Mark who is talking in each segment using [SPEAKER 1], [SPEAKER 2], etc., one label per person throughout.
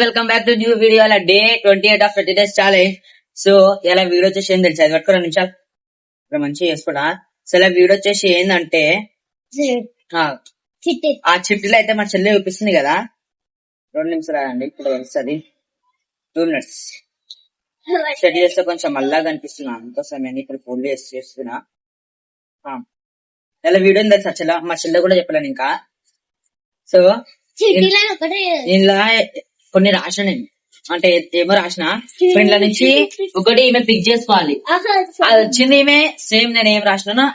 [SPEAKER 1] Welcome back to new video. అలా day 28 of 30 days challenge. So ఇలా video వచ్చేసి ఏం తెలుసు, అది పట్టుకున్న నిమిషాలు ఇక్కడ మంచిగా చేసుకోడా. సో ఇలా వీడియో వచ్చేసి ఏంటంటే ఆ చిట్టిలో అయితే మా చెల్లి చూపిస్తుంది కదా, 2 నిమిషాలు అండి ఇప్పుడు వస్తుంది. 2 minutes స్టడీ చేస్తే కొంచెం మళ్ళా కనిపిస్తున్నా, అందుకోసం నేను ఇప్పుడు ఫోన్ చేస్తున్నా. ఇలా వీడియో ఏం తెలుసు చెల్ల, మా చెల్లె కూడా చెప్పలేను ఇంకా. సో ఇలా కొన్ని రాసిన నేను, అంటే ఏమో రాసిన ఇంట్లో నుంచి ఒకటి ఈమె పిక్ చేసుకోవాలి. అది వచ్చింది ఈమె సేమ్ నేను ఏం రాసినానో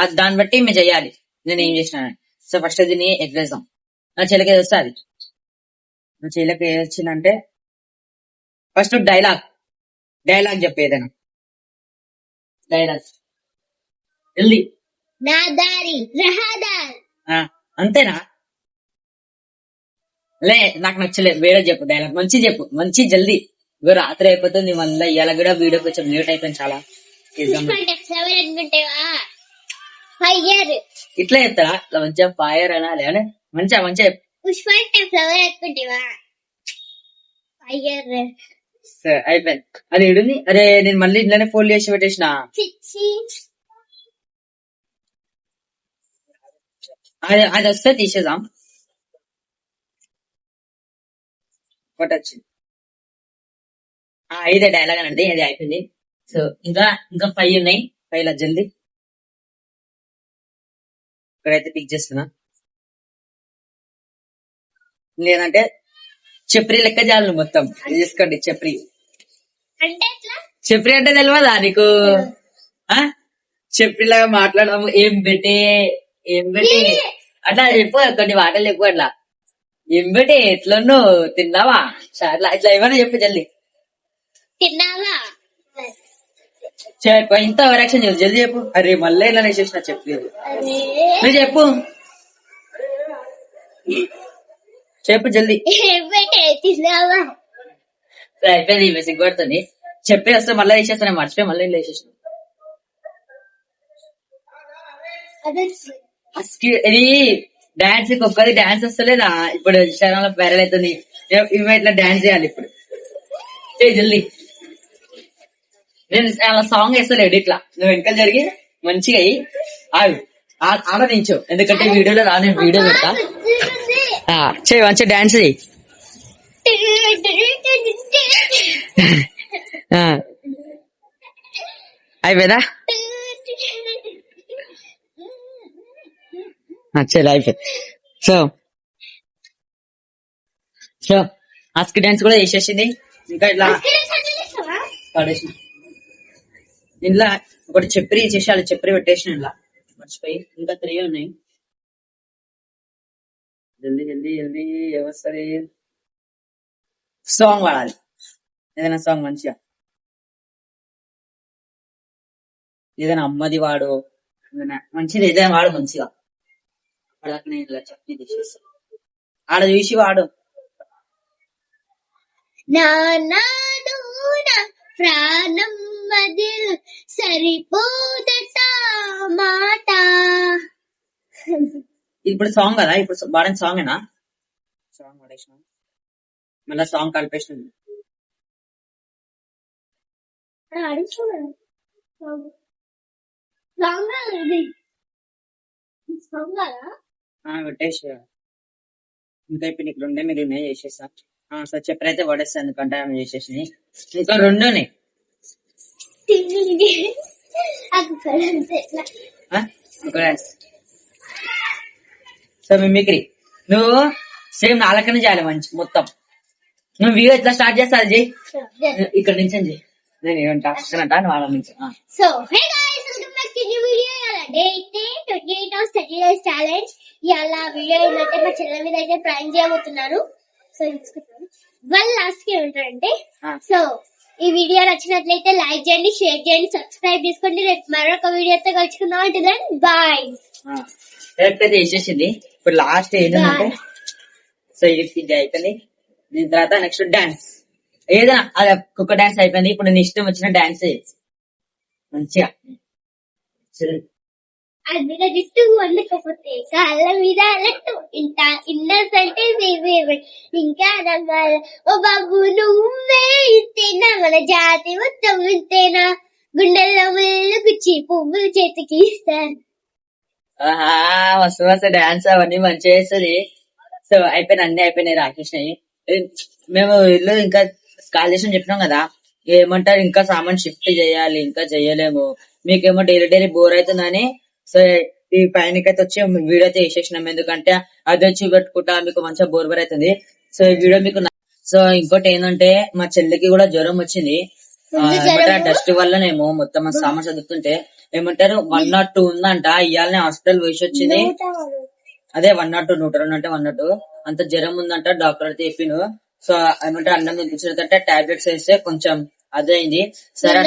[SPEAKER 1] అది దాన్ని బట్టి ఈమె చెయ్యాలి నేను ఏం చేసిన. సో ఫస్ట్ దీన్ని ఎగ్రేసాం. నా చెల్లెకి ఏది వస్తే అది. నా చెల్లెకి ఏది వచ్చిందంటే ఫస్ట్ డైలాగ్ చెప్పేదైనా డైలాగ్ జల్దీ అంతేనా? లే నాకు నచ్చలేదు, వేరే చెప్పు డైలాగ్, మంచి చెప్పు, మంచి జల్దీ. రాత్రి అయిపోతుంది మళ్ళీ, ఇలా కూడా వీడియో కొంచెం లేట్ అయిపోయింది చాలా. ఇట్లా చెప్తారా? ఇట్లా మంచిగా ఫైర్ అనాలి అని మంచిగా అయిపోయింది. అది ఏడుంది? అరే నేను మళ్ళీ ఇట్లానే ఫోన్ చేసి పెట్టేసిన. అది వస్తే తీసేద్దాం. వచ్చింది ఇదే డైలాగ్ అనండి, అది అయిపోయింది. సో ఇంకా 5 ఉన్నాయి. 5 జల్దీ ఇక్కడైతే పిక్ చేస్తున్నా. లేదంటే చెప్రి లెక్క చాలు మొత్తం తీసుకోండి. చెప్రి అంటే తెలియదా నీకు? చెప్రిలాగా మాట్లాడము. ఏం పెట్టి అట్లా చెప్పు, కొన్ని మాటలు చెప్పు. అట్లా ఏం పెట్టి ఎట్లన్నో తిన్నావా అట్లా ఇట్లా ఏమైనా చెప్పు జల్దీ. ఇంత ఓవరాక్షన్ చెప్పు, జల్దీ చెప్పు. అరే మళ్ళీ ఇలా చేసిన చెప్పలేదు, నువ్వు చెప్పు జల్దీ. అయిపోయింది, సిగ్గుపడుతుంది. చెప్పి వస్తే మళ్ళీ వేసేస్తాను, మర్చిపోయి మళ్ళీ వేసేసిన. ఇది డాన్స్ ఒక్కది డాన్స్ వస్తలేదా ఇప్పుడు? ఇన్స్టాగ్రామ్ లో వైరల్ అవుతుంది. ఇవి ఇట్లా డాన్స్ చేయాలి ఇప్పుడు. జల్దీ నేను అలా సాంగ్ వేస్తలేడు, ఇట్లా నువ్వు వెనకాల జరిగి మంచిగా ఆలోచించు, ఎందుకంటే వీడియోలో రాని వీడియో పెడతా. చెయ్యి మంచిగా డాన్స్ చెయ్యి. అయిపోయిందా? చల్ అయిపోయింది. సో ఆస్క్ డాన్స్ కూడా వేసేసింది. ఇంకా ఇట్లా పడేసిన ఇంట్లో ఒకటి చెప్పరి చేసేయాలి, చెప్పరి పెట్టేసిన ఇలా మర్చిపోయి. ఇంకా 3 ఉన్నాయి. జల్దీ జల్దీ జల్దీ ఏమొస్తుంది? సాంగ్ వాడాలి, ఏదైనా సాంగ్ మంచిగా, ఏదైనా అమ్మది వాడు, మంచిది ఏదైనా వాడు మంచిగా. వాడక నేను ఇలా చట్నీ తీసేస్తాను, ఆడ చూసి వాడు.
[SPEAKER 2] ప్రాణం మదిల్ సరిపోదట మాట.
[SPEAKER 1] ఇప్పుడు సాంగ్ కదా, ఇప్పుడు వాడిన సాంగేనా? సాంగ్ వాడేసిన మళ్ళా సాంగ్ కలిపేసింది. పెట్టేసి ఇంకా ఇప్పుడు నీకు 2 మీరు చేసేసా. సార్ చెప్పరైతే పడేస్తా, ఎందుకంటే ఆమె చేసేసి ఇంకా 2 ఉన్నాయి. సో మిమిక్రీ నువ్వు సేమ్ నాలుకనే చేయాలి మంచి మొత్తం. నువ్వు వీడియో ఎట్లా స్టార్ట్ చేస్తా అది చెయ్యి, ఇక్కడ నుంచి చెయ్యి. నేను ఏమంటా నువ్వు వాళ్ళ నుంచి.
[SPEAKER 2] So hey guys, welcome back to new video. Day 28 of 30 days challenge. ఇలా వీడియో ఏంటంటే మా చెల్లె మీద అయితే ప్రాంక్ చేయబోతున్నారు. సో వాళ్ళు లాస్ట్ కి ఏమంటారంటే, సో ఈ వీడియో నచ్చినట్లయితే లైక్ చేయండి, షేర్ చేయండి, సబ్స్క్రైబ్ చేసుకోండి. రేపు మరొక వీడియోతో కలుసుకుందాం. అంటే బాయ్.
[SPEAKER 1] వేసేసింది. ఇప్పుడు లాస్ట్ ఏంటంటే, సో ఇది అయిపోయింది. దీని తర్వాత నెక్స్ట్ డాన్స్, ఏదైనా అది ఒక్క డాన్స్ అయిపోయింది. ఇప్పుడు నేను ఇష్టం వచ్చిన డాన్స్ మంచిగా
[SPEAKER 2] అందులో జిట్టు వండకపోతే కాళ్ళ మీద లట్టు ఇంత ఇన్నసంటే ఇంకా రంగాల ఓ బాబు నువ్వే ఇంతేనా మన జాతి మొత్తం ఇంతేనా గుండెల్లో ముళ్ళు గుచ్చి పువ్వులు చేతికి ఇస్తారు.
[SPEAKER 1] ఆహా మస్తు మస్తు డాన్స్ అవన్నీ మంచిగా చేస్తుంది. సో అయిపోయినాయి, అన్ని అయిపోయినాయి రాకేష్ని. మేము ఇల్లు ఇంకా కాలేషన్ చెప్పినాం కదా, ఏమంటారు ఇంకా సామాన్ షిఫ్ట్ చేయాలి, ఇంకా చెయ్యలేము. మీకేమో డైలీ డైలీ బోర్ అవుతుందని సో ఈ పైనకైతే వచ్చి వీడియో అయితే వేసేసినాం. ఎందుకంటే అది వచ్చి పెట్టుకుంటా మీకు మంచిగా బోర్ బోర్ అవుతుంది. సో ఈ వీడియో మీకు సో ఇంకోటి ఏంటంటే మా చెల్లికి కూడా జ్వరం వచ్చింది. డస్ట్ వల్లనేమో మొత్తం మన సామాన్ చదువుతుంటే ఏమంటారు 102 ఉందంట. ఇవాళనే హాస్పిటల్ వేసి వచ్చింది. అదే 102, 102 అంటే 102 అంత జ్వరం ఉందంట. డాక్టర్ అయితే చెప్పిండు. సో ఏమంటారు అన్నం తినిపించినట్టే టాబ్లెట్స్ వేస్తే కొంచెం అదే అయింది. సరే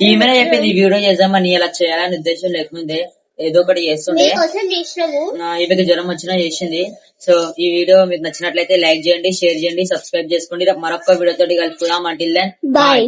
[SPEAKER 1] ఈమెనే చెప్పింది ఈ వీడియో చేద్దామని, ఇలా చేయాలని ఉద్దేశం లేకముందే ఏదో ఒకటి చేస్తుండే. ఈమెకి జ్వరం వచ్చినా చేసింది. సో ఈ వీడియో మీకు నచ్చినట్లయితే లైక్ చేయండి, షేర్ చేయండి, సబ్స్క్రైబ్ చేసుకోండి. మరొక వీడియో తోటి కలుపుకుందాం. Until then bye.